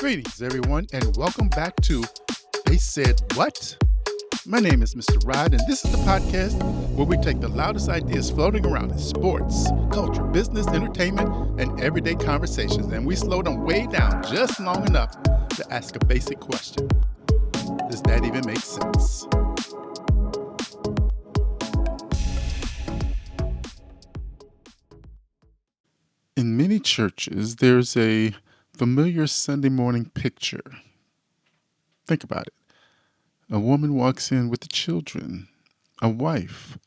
Greetings, everyone, and welcome back to They Said What? My name is Mr. Rod, and this is the podcast where we take the loudest ideas floating around in sports, culture, business, entertainment, and everyday conversations, and we slow them way down just long enough to ask a basic question. Does that even make sense? In many churches, there's a familiar Sunday morning picture. Think about it. A woman walks in with the children, a wife.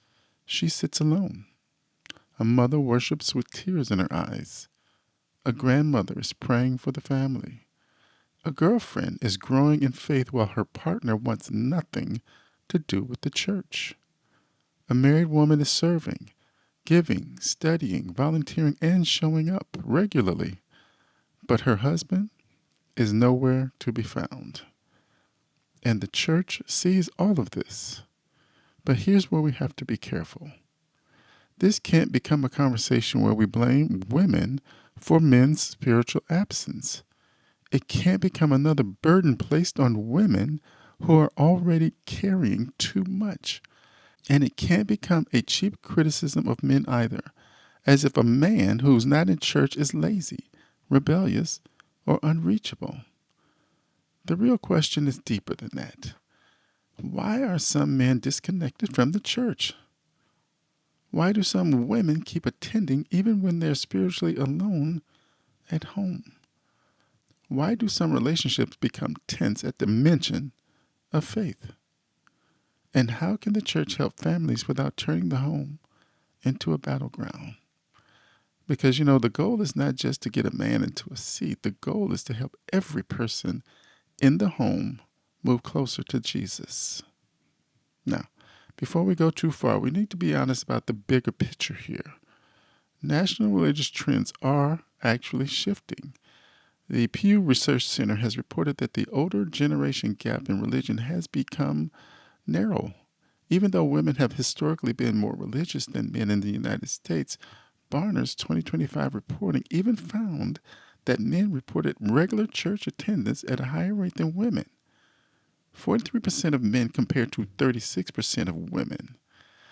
She sits alone. A mother worships with tears in her eyes. A grandmother is praying for the family. A girlfriend is growing in faith while her partner wants nothing to do with the church. A married woman is serving, giving, studying, volunteering, and showing up regularly. But her husband is nowhere to be found. And the church sees all of this. But here's where we have to be careful. This can't become a conversation where we blame women for men's spiritual absence. It can't become another burden placed on women who are already carrying too much. And it can't become a cheap criticism of men either, as if a man who's not in church is lazy, rebellious, or unreachable. The real question is deeper than that. Why are some men disconnected from the church? Why do some women keep attending even when they're spiritually alone at home? Why do some relationships become tense at the mention of faith? And how can the church help families without turning the home into a battleground? Because, the goal is not just to get a man into a seat. The goal is to help every person in the home move closer to Jesus. Now, before we go too far, we need to be honest about the bigger picture here. National religious trends are actually shifting. The Pew Research Center has reported that the older generation gap in religion has become narrow. Even though women have historically been more religious than men in the United States, Barner's 2025 reporting even found that men reported regular church attendance at a higher rate than women. 43% of men compared to 36% of women.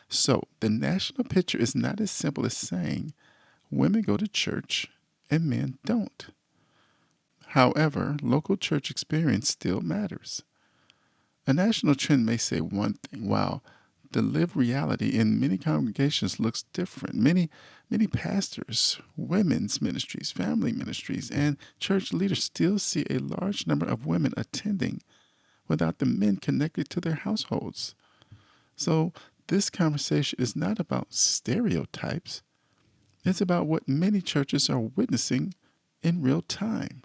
So the national picture is not as simple as saying women go to church and men don't. However, local church experience still matters. A national trend may say one thing, while the lived reality in many congregations looks different. Many pastors, women's ministries, family ministries, and church leaders still see a large number of women attending without the men connected to their households. So this conversation is not about stereotypes. It's about what many churches are witnessing in real time.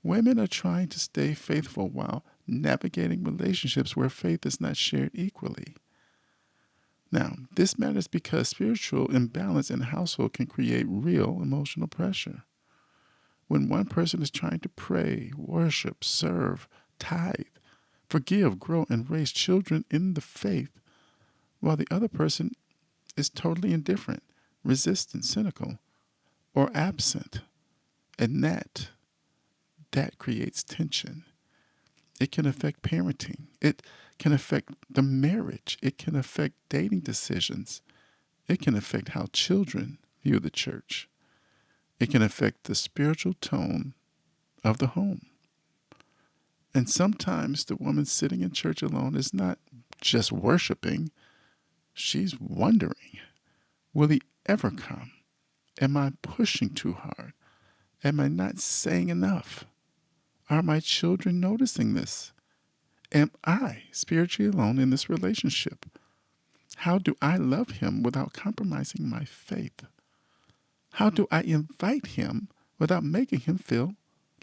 Women are trying to stay faithful while navigating relationships where faith is not shared equally. Now, this matters because spiritual imbalance in a household can create real emotional pressure. When one person is trying to pray, worship, serve, tithe, forgive, grow, and raise children in the faith, while the other person is totally indifferent, resistant, cynical, or absent. And that creates tension. It can affect parenting. It can affect the marriage. It can affect dating decisions. It can affect how children view the church. It can affect the spiritual tone of the home. And sometimes the woman sitting in church alone is not just worshiping. She's wondering, will he ever come? Am I pushing too hard? Am I not saying enough? Are my children noticing this? Am I spiritually alone in this relationship? How do I love him without compromising my faith? How do I invite him without making him feel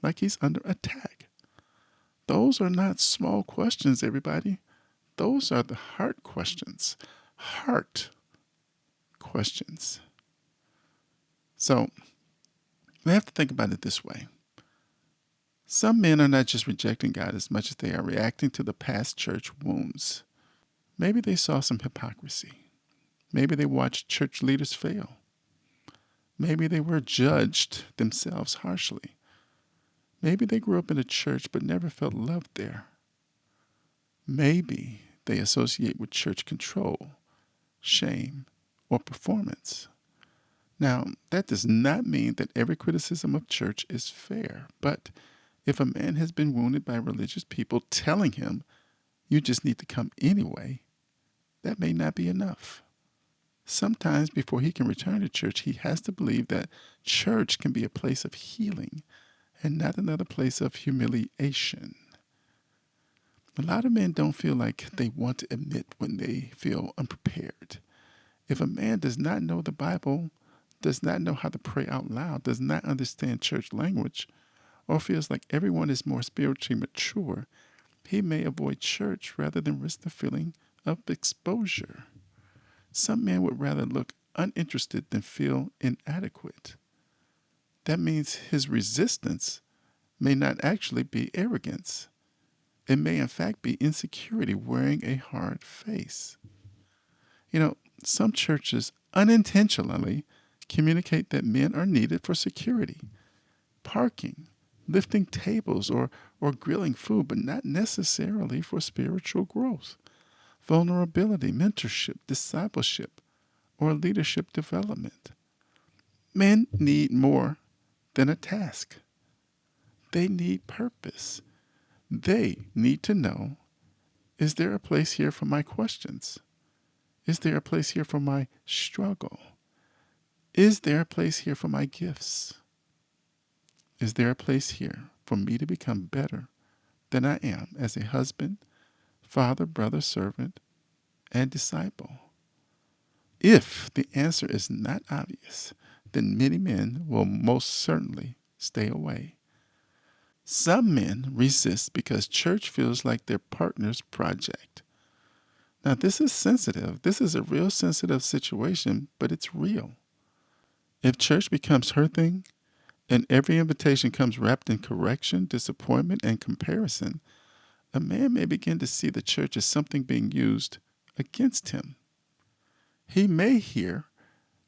like he's under attack? Those are not small questions, everybody. Those are the heart questions. Heart questions. So we have to think about it this way. Some men are not just rejecting God as much as they are reacting to the past church wounds. Maybe they saw some hypocrisy. Maybe they watched church leaders fail. Maybe they were judged themselves harshly. Maybe they grew up in a church but never felt loved there. Maybe they associate with church control, shame, or performance. Now, that does not mean that every criticism of church is fair, but if a man has been wounded by religious people telling him, you just need to come anyway, that may not be enough. Sometimes before he can return to church, he has to believe that church can be a place of healing and not another place of humiliation. A lot of men don't feel like they want to admit when they feel unprepared. If a man does not know the Bible, does not know how to pray out loud, does not understand church language, or feels like everyone is more spiritually mature, he may avoid church rather than risk the feeling of exposure. Some men would rather look uninterested than feel inadequate. That means his resistance may not actually be arrogance. It may, in fact, be insecurity wearing a hard face. You know, some churches unintentionally communicate that men are needed for security, parking, lifting tables, or grilling food, but not necessarily for spiritual growth, vulnerability, mentorship, discipleship, or leadership development. Men need more than a task. They need purpose. They need to know, is there a place here for my questions? Is there a place here for my struggle? Is there a place here for my gifts? Is there a place here for me to become better than I am as a husband, father, brother, servant, and disciple? If the answer is not obvious, then many men will most certainly stay away. Some men resist because church feels like their partner's project. Now, this is sensitive. This is a real sensitive situation, but it's real. If church becomes her thing, and every invitation comes wrapped in correction, disappointment, and comparison, a man may begin to see the church as something being used against him. He may hear,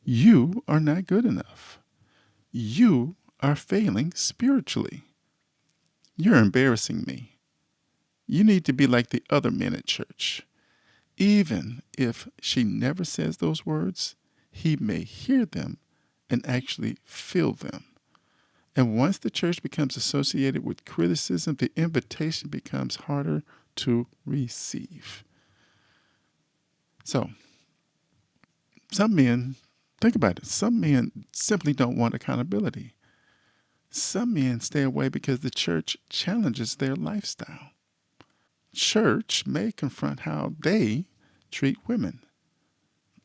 you are not good enough. You are failing spiritually. You're embarrassing me. You need to be like the other men at church. Even if she never says those words, he may hear them and actually feel them. And once the church becomes associated with criticism, the invitation becomes harder to receive. So, some men, think about it, some men simply don't want accountability. Some men stay away because the church challenges their lifestyle. Church may confront how they treat women.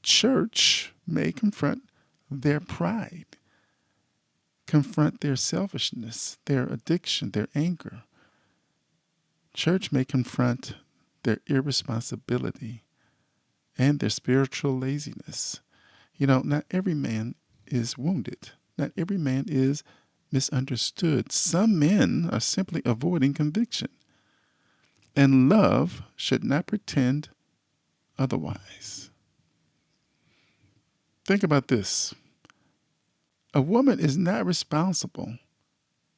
Church may confront their pride, confront their selfishness, their addiction, their anger. Church may confront their irresponsibility and their spiritual laziness. You know, not every man is wounded. Not every man is misunderstood. Some men are simply avoiding conviction. And love should not pretend otherwise. Think about this. A woman is not responsible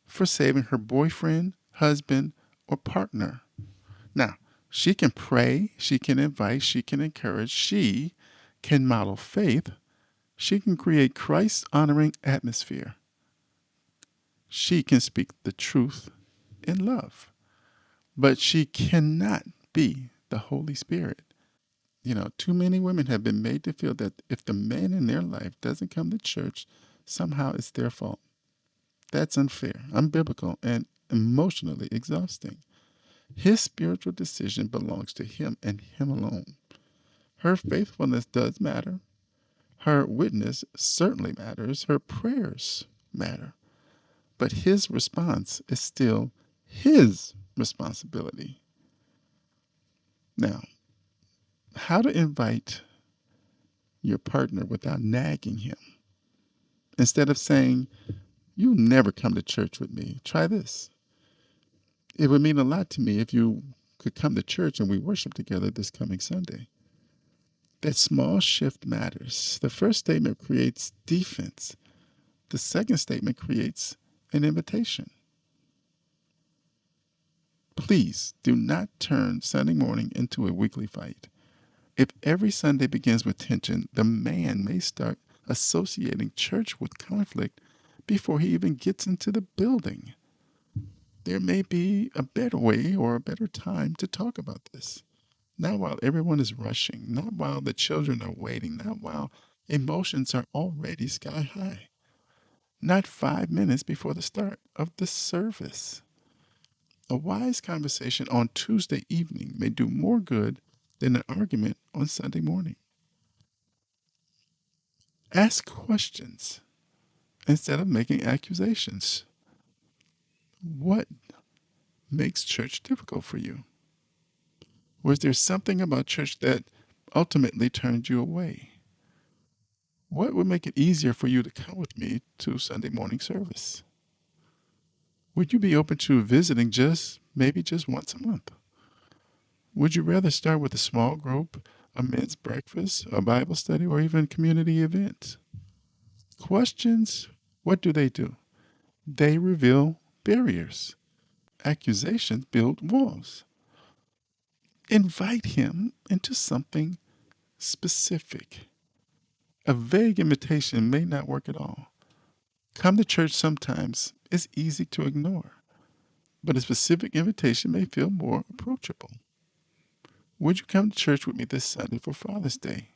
for saving her boyfriend, husband, or partner. Now, she can pray, she can invite, she can encourage, she can model faith, she can create Christ honoring atmosphere. She can speak the truth in love, but she cannot be the Holy Spirit. You know, too many women have been made to feel that if the man in their life doesn't come to church, somehow it's their fault. That's unfair, unbiblical, and emotionally exhausting. His spiritual decision belongs to him and him alone. Her faithfulness does matter. Her witness certainly matters. Her prayers matter. But his response is still his responsibility. Now, how to invite your partner without nagging him? Instead of saying, you'll never come to church with me, try this. It would mean a lot to me if you could come to church and we worship together this coming Sunday. That small shift matters. The first statement creates defense. The second statement creates an invitation. Please do not turn Sunday morning into a weekly fight. If every Sunday begins with tension, the man may start associating church with conflict before he even gets into the building. There may be a better way or a better time to talk about this. Not while everyone is rushing, not while the children are waiting, not while emotions are already sky high, not 5 minutes before the start of the service. A wise conversation on Tuesday evening may do more good than an argument on Sunday morning. Ask questions instead of making accusations. What makes church difficult for you? Was there something about church that ultimately turned you away? What would make it easier for you to come with me to Sunday morning service? Would you be open to visiting maybe just once a month? Would you rather start with a small group, a men's breakfast, a Bible study, or even community events? Questions, what do? They reveal barriers. Accusations build walls. Invite him into something specific. A vague invitation may not work at all. Come to church sometimes is easy to ignore, but a specific invitation may feel more approachable. Would you come to church with me this Sunday for Father's Day?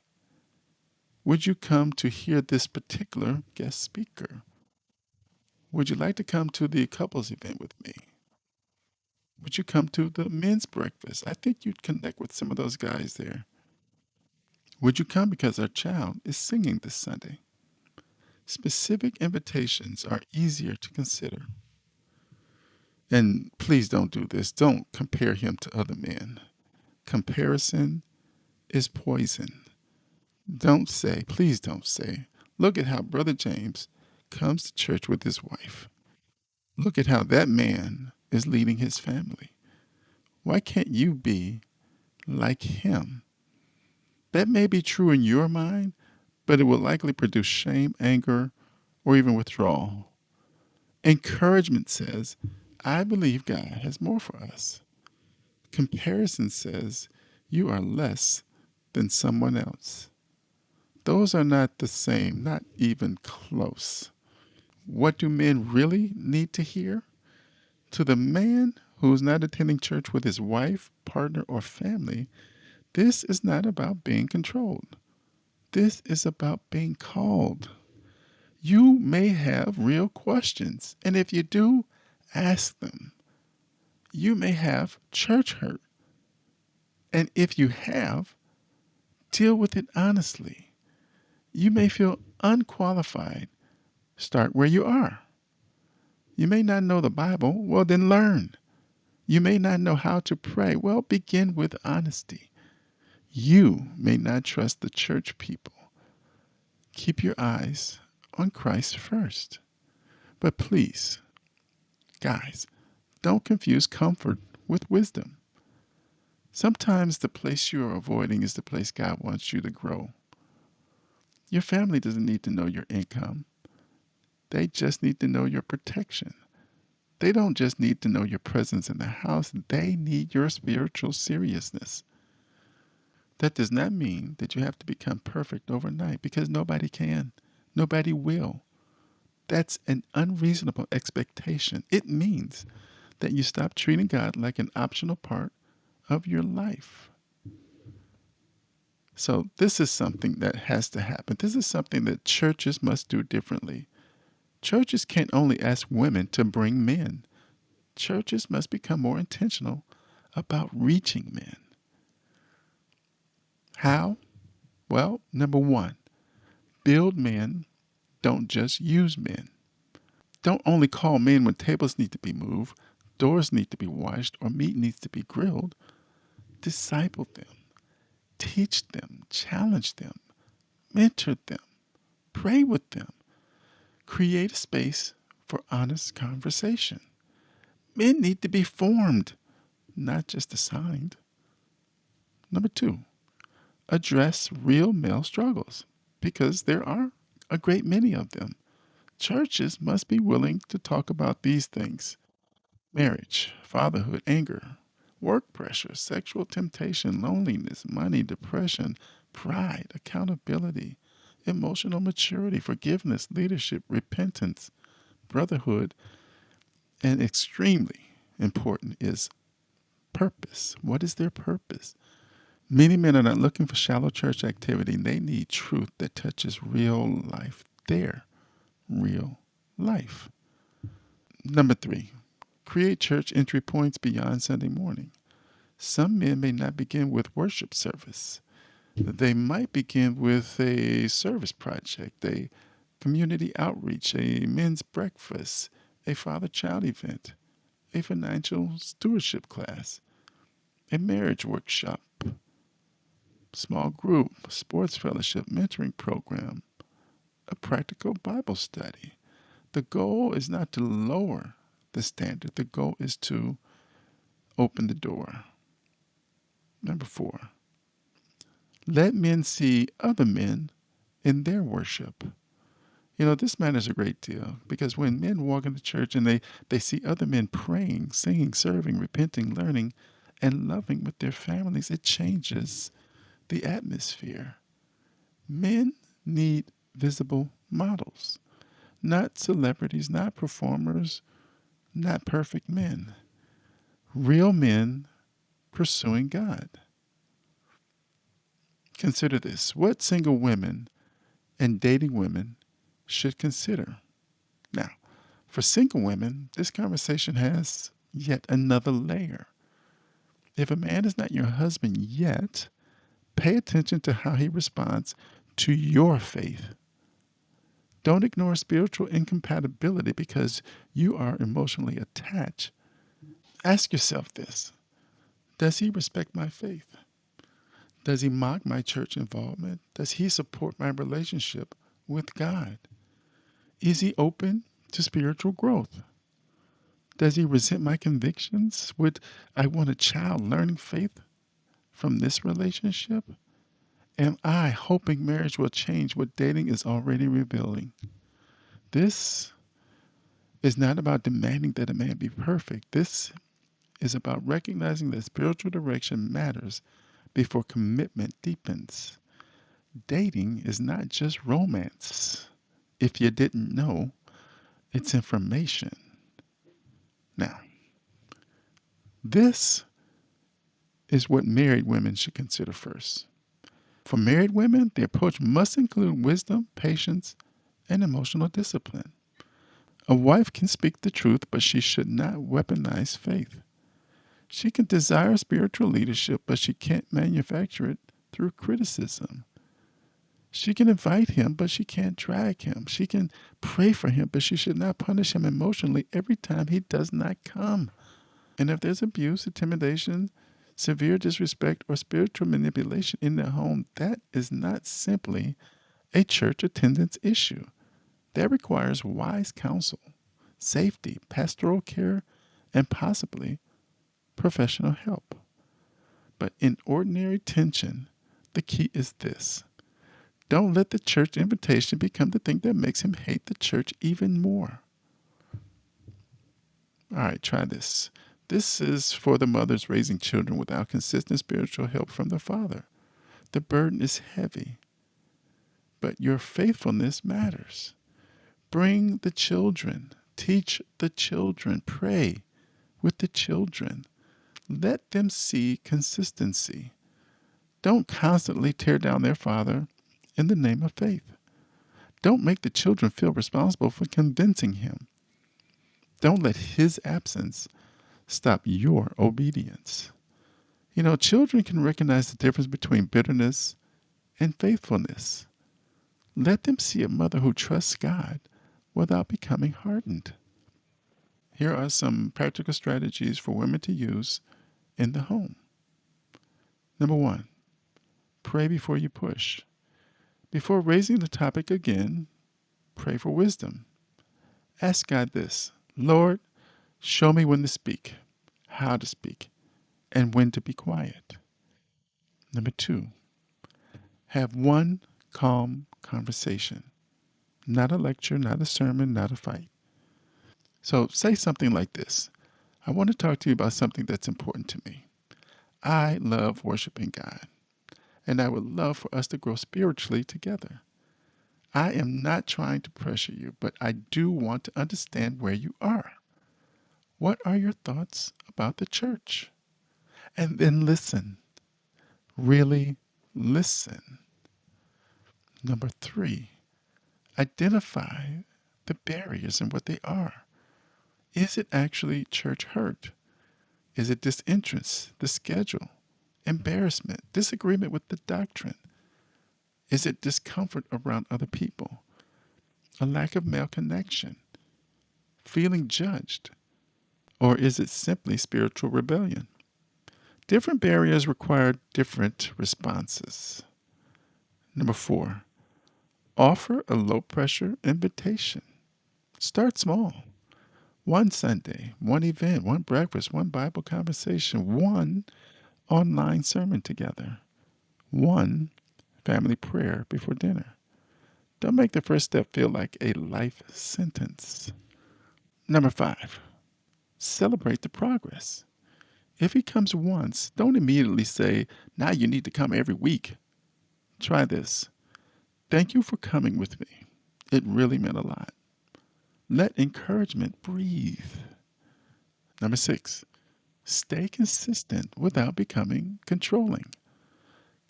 Would you come to hear this particular guest speaker? Would you like to come to the couples event with me? Would you come to the men's breakfast? I think you'd connect with some of those guys there. Would you come because our child is singing this Sunday? Specific invitations are easier to consider. And please don't do this. Don't compare him to other men. Comparison is poison. Please don't say, look at how Brother James comes to church with his wife. Look at how that man is leading his family. Why can't you be like him? That may be true in your mind, but it will likely produce shame, anger, or even withdrawal. Encouragement says, I believe God has more for us. Comparison says, you are less than someone else. Those are not the same, not even close. What do men really need to hear? To the man who's not attending church with his wife, partner, or family, this is not about being controlled. This is about being called. You may have real questions, and if you do, ask them. You may have church hurt, and if you have, deal with it honestly. You may feel unqualified. Start where you are. You may not know the Bible. Well, then learn. You may not know how to pray. Well, begin with honesty. You may not trust the church people. Keep your eyes on Christ first. But please, guys, don't confuse comfort with wisdom. Sometimes the place you are avoiding is the place God wants you to grow. Your family doesn't need to know your income. They just need to know your protection. They don't just need to know your presence in the house. They need your spiritual seriousness. That does not mean that you have to become perfect overnight because nobody can. Nobody will. That's an unreasonable expectation. It means that you stop treating God like an optional part of your life. So this is something that has to happen. This is something that churches must do differently. Churches can't only ask women to bring men. Churches must become more intentional about reaching men. How? Well, number one, build men, don't just use men. Don't only call men when tables need to be moved, doors need to be washed, or meat needs to be grilled. Disciple them, teach them, challenge them, mentor them, pray with them. Create a space for honest conversation. Men need to be formed, not just assigned. Number two, address real male struggles because there are a great many of them. Churches must be willing to talk about these things. marriage, fatherhood, anger, work pressure, sexual temptation, loneliness, money, depression, pride, accountability, emotional maturity, forgiveness, leadership, repentance, brotherhood, and extremely important is purpose. What is their purpose? Many men are not looking for shallow church activity. They need truth that touches real life, their real life. Number three, create church entry points beyond Sunday morning. Some men may not begin with worship service. They might begin with a service project, a community outreach, a men's breakfast, a father child event, a financial stewardship class, a marriage workshop, small group, sports fellowship, mentoring program, a practical Bible study. The goal is not to lower the standard, the goal is to open the door. Number four, let men see other men in their worship. You know, this matters a great deal because when men walk into church and they see other men praying, singing, serving, repenting, learning, and loving with their families, it changes the atmosphere. Men need visible models, not celebrities, not performers, not perfect men. Real men pursuing God. Consider this. What single women and dating women should consider? Now, for single women, this conversation has yet another layer. If a man is not your husband yet, pay attention to how he responds to your faith. Don't ignore spiritual incompatibility because you are emotionally attached. Ask yourself this. Does he respect my faith? Does he mock my church involvement? Does he support my relationship with God? Is he open to spiritual growth? Does he resent my convictions? Would I want a child learning faith from this relationship? Am I hoping marriage will change what dating is already revealing? This is not about demanding that a man be perfect. This is about recognizing that spiritual direction matters before commitment deepens. Dating is not just romance. If you didn't know, it's information. Now, this is what married women should consider first. For married women, the approach must include wisdom, patience, and emotional discipline. A wife can speak the truth, but she should not weaponize faith. She can desire spiritual leadership, but she can't manufacture it through criticism. She can invite him, but she can't drag him. She can pray for him, but she should not punish him emotionally every time he does not come. And if there's abuse, intimidation, severe disrespect, or spiritual manipulation in the home, that is not simply a church attendance issue. That requires wise counsel, safety, pastoral care, and possibly professional help. But in ordinary tension, the key is this. Don't let the church invitation become the thing that makes him hate the church even more. All right, try this. This is for the mothers raising children without consistent spiritual help from the father. The burden is heavy, but your faithfulness matters. Bring the children, teach the children, pray with the children. Let them see consistency. Don't constantly tear down their father in the name of faith. Don't make the children feel responsible for convincing him. Don't let his absence stop your obedience. You know, children can recognize the difference between bitterness and faithfulness. Let them see a mother who trusts God without becoming hardened. Here are some practical strategies for women to use in the home. Number one, pray before you push. Before raising the topic again, pray for wisdom. Ask God this: Lord, show me when to speak, how to speak, and when to be quiet. Number two, have one calm conversation. Not a lecture, not a sermon, not a fight. So say something like this: I want to talk to you about something that's important to me. I love worshiping God, and I would love for us to grow spiritually together. I am not trying to pressure you, but I do want to understand where you are. What are your thoughts about the church? And then listen, really listen. Number three, identify the barriers and what they are. Is it actually church hurt? Is it disinterest, the schedule, embarrassment, disagreement with the doctrine? Is it discomfort around other people, a lack of male connection, feeling judged, or is it simply spiritual rebellion? Different barriers require different responses. Number four, offer a low pressure invitation. Start small. One Sunday, one event, one breakfast, one Bible conversation, one online sermon together, one family prayer before dinner. Don't make the first step feel like a life sentence. Number five, celebrate the progress. If he comes once, don't immediately say, now you need to come every week. Try this. Thank you for coming with me. It really meant a lot. Let encouragement breathe. Number six, stay consistent without becoming controlling.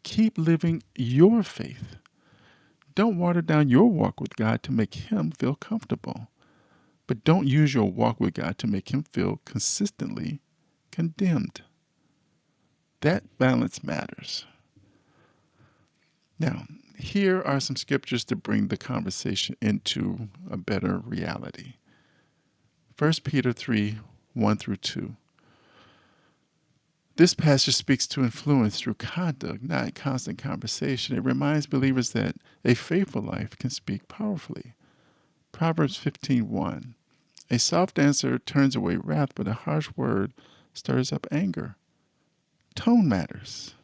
Keep living your faith. Don't water down your walk with God to make him feel comfortable, but don't use your walk with God to make him feel consistently condemned. That balance matters. Now, here are some scriptures to bring the conversation into a better reality. 1 Peter 3 1 through 2. This passage speaks to influence through conduct, not constant conversation. It reminds believers that a faithful life can speak powerfully. Proverbs 15:1. A soft answer turns away wrath, but a harsh word stirs up anger. Tone matters.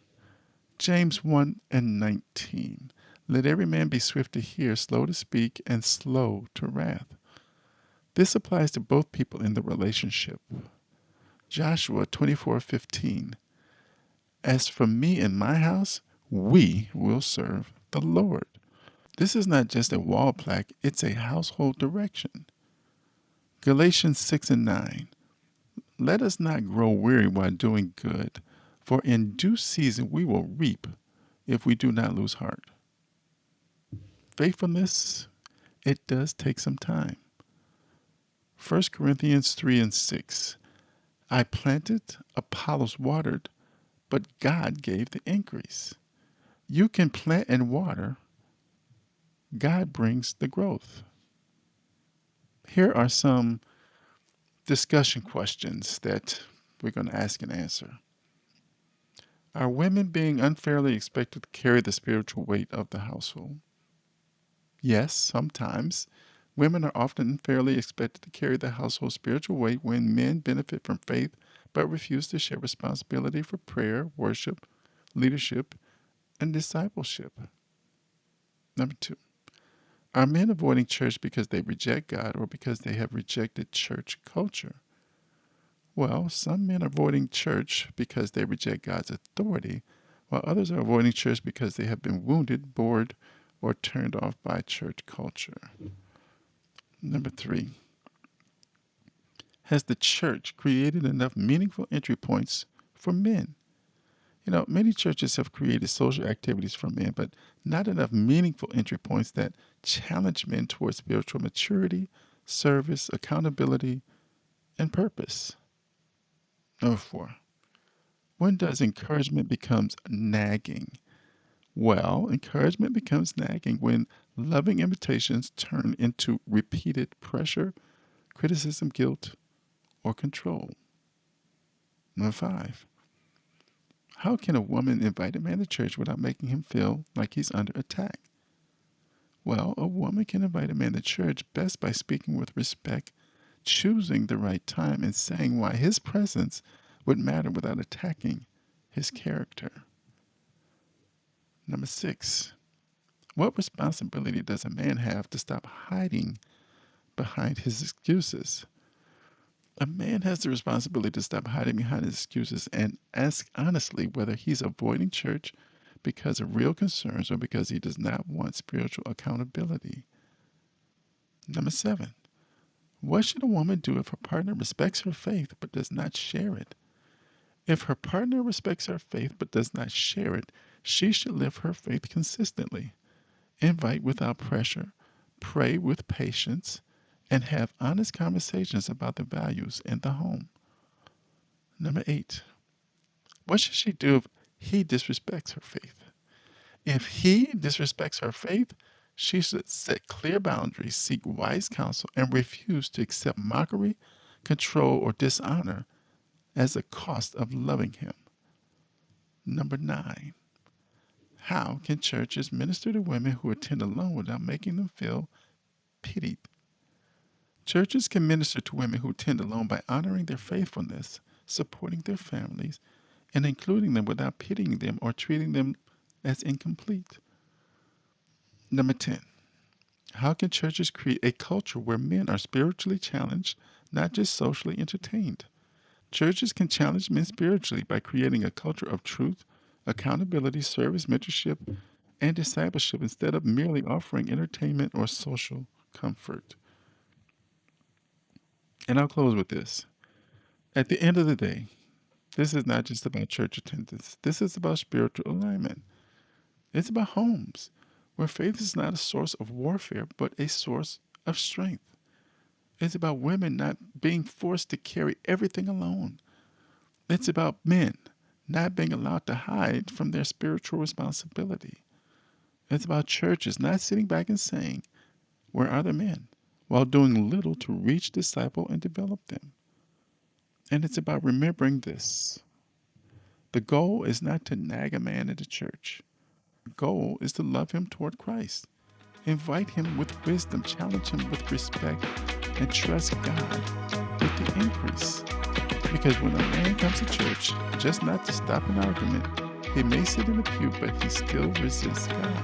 James 1 and 19. Let every man be swift to hear, slow to speak, and slow to wrath. This applies to both people in the relationship. Joshua 24:15. As for me and my house, we will serve the Lord. This is not just a wall plaque, it's a household direction. Galatians 6 and 9. Let us not grow weary while doing good, for in due season we will reap if we do not lose heart. Faithfulness, it does take some time. 1 Corinthians 3 and 6. I planted, Apollos watered, but God gave the increase. You can plant and water, God brings the growth. Here are some discussion questions that we're going to ask and answer. Are women being unfairly expected to carry the spiritual weight of the household? Yes, sometimes. Women are often unfairly expected to carry the household spiritual weight when men benefit from faith but refuse to share responsibility for prayer, worship, leadership, and discipleship. Number two, are men avoiding church because they reject God or because they have rejected church culture? Well, some men are avoiding church because they reject God's authority, while others are avoiding church because they have been wounded, bored, or turned off by church culture. Number three, has the church created enough meaningful entry points for men? Many churches have created social activities for men, but not enough meaningful entry points that challenge men towards spiritual maturity, service, accountability, and purpose. Number four, when does encouragement becomes nagging? Well, encouragement becomes nagging when loving invitations turn into repeated pressure, criticism, guilt, or control. Number five, how can a woman invite a man to church without making him feel like he's under attack? Well, a woman can invite a man to church best by speaking with respect, choosing the right time, and saying why his presence would matter without attacking his character. Number six, what responsibility does a man have to stop hiding behind his excuses? A man has the responsibility to stop hiding behind his excuses and ask honestly whether he's avoiding church because of real concerns or because he does not want spiritual accountability. Number 7. What should a woman do if her partner respects her faith but does not share it? If her partner respects her faith but does not share it, she should live her faith consistently, invite without pressure, pray with patience, and have honest conversations about the values in the home. Number 8. What should she do if he disrespects her faith? If he disrespects her faith, she should set clear boundaries, seek wise counsel, and refuse to accept mockery, control, or dishonor as a cost of loving him. Number 9. How can churches minister to women who attend alone without making them feel pitied? Churches can minister to women who attend alone by honoring their faithfulness, supporting their families, and including them without pitying them or treating them as incomplete. Number 10. How can churches create a culture where men are spiritually challenged, not just socially entertained? Churches can challenge men spiritually by creating a culture of truth, accountability, service, mentorship, and discipleship instead of merely offering entertainment or social comfort. And I'll close with this. At the end of the day, this is not just about church attendance. This is about spiritual alignment. It's about homes where faith is not a source of warfare, but a source of strength. It's about women not being forced to carry everything alone. It's about men not being allowed to hide from their spiritual responsibility. It's about churches not sitting back and saying, "Where are the men?" while doing little to reach, disciple, and develop them. And it's about remembering this. The goal is not to nag a man into church. The goal is to love him toward Christ. Invite him with wisdom, challenge him with respect, and trust God with the increase. Because when a man comes to church, just not to stop an argument, he may sit in the pew, but he still resists God.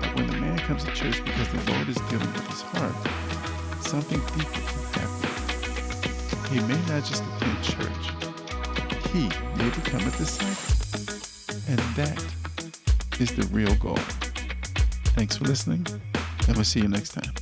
But when the man comes to church because the Lord is dealing with his heart, something deeper can happen. He may not just attend church, he may become a disciple. And that is the real goal. Thanks for listening, and we'll see you next time.